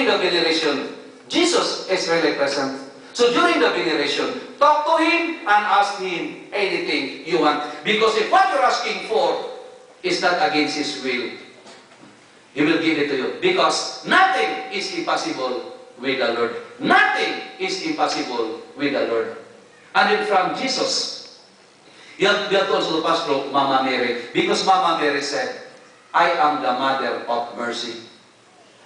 during the veneration, Jesus is really present. So during the veneration, talk to him and ask him anything you want. Because if what you're asking for is not against his will, he will give it to you. Because nothing is impossible with the Lord. Nothing is impossible with the Lord. And then from Jesus, we have to also pass through Mama Mary. Because Mama Mary said, I am the mother of mercy.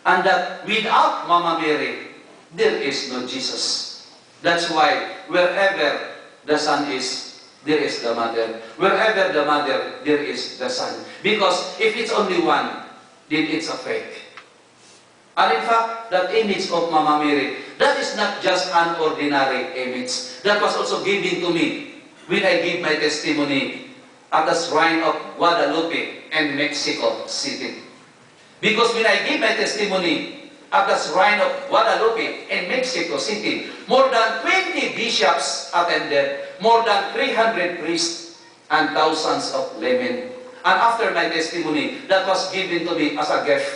And that without Mama Mary, there is no Jesus. That's why wherever the Son is, there is the Mother. Wherever the Mother, there is the Son. Because if it's only one, then it's a fake. And in fact, that image of Mama Mary, that is not just an ordinary image. That was also given to me when I give my testimony at the shrine of Guadalupe in Mexico City. Because when I give my testimony at the shrine of Guadalupe in Mexico City, more than 20 bishops attended, more than 300 priests, and thousands of laymen. And after my testimony, that was given to me as a gift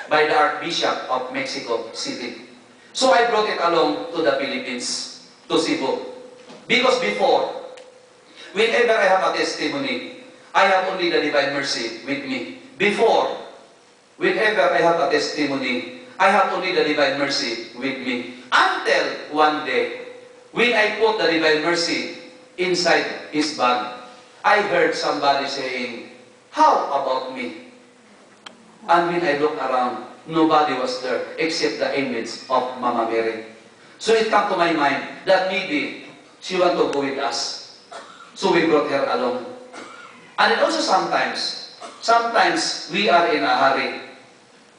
by the Archbishop of Mexico City. So I brought it along to the Philippines, to Cebu. Because before, whenever I have a testimony, I have only the Divine Mercy with me. Before, whenever I have a testimony, I have only the Divine Mercy with me. Until one day, when I put the Divine Mercy inside his bag, I heard somebody saying, how about me? And when I looked around, nobody was there except the image of Mama Mary. So it came to my mind that maybe she want to go with us. So we brought her along. And also sometimes we are in a hurry.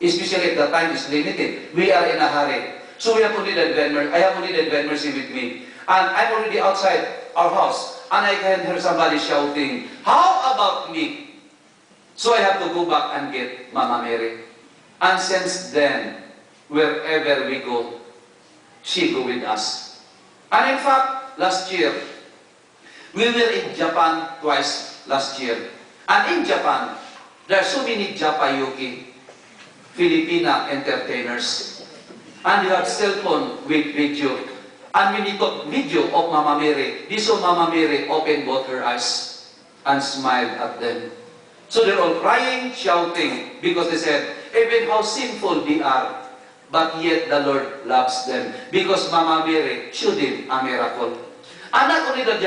Especially if the time is limited. We are in a hurry. So we have only the Divine Mercy. I have only the Divine Mercy with me. And I'm already outside our house. And I can hear somebody shouting, how about me? So I have to go back and get Mama Mary. And since then, wherever we go, she go with us. And in fact, last year, we were in Japan twice last year. And in Japan, there are so many Japayuki, Filipina entertainers. And they have cell phone with video. And when we took video of Mama Mary, they saw Mama Mary open both her eyes and smiled at them. So they're all crying, shouting, because they said, even how sinful they are, but yet the Lord loves them. Because Mama Mary showed him a miracle. And not only the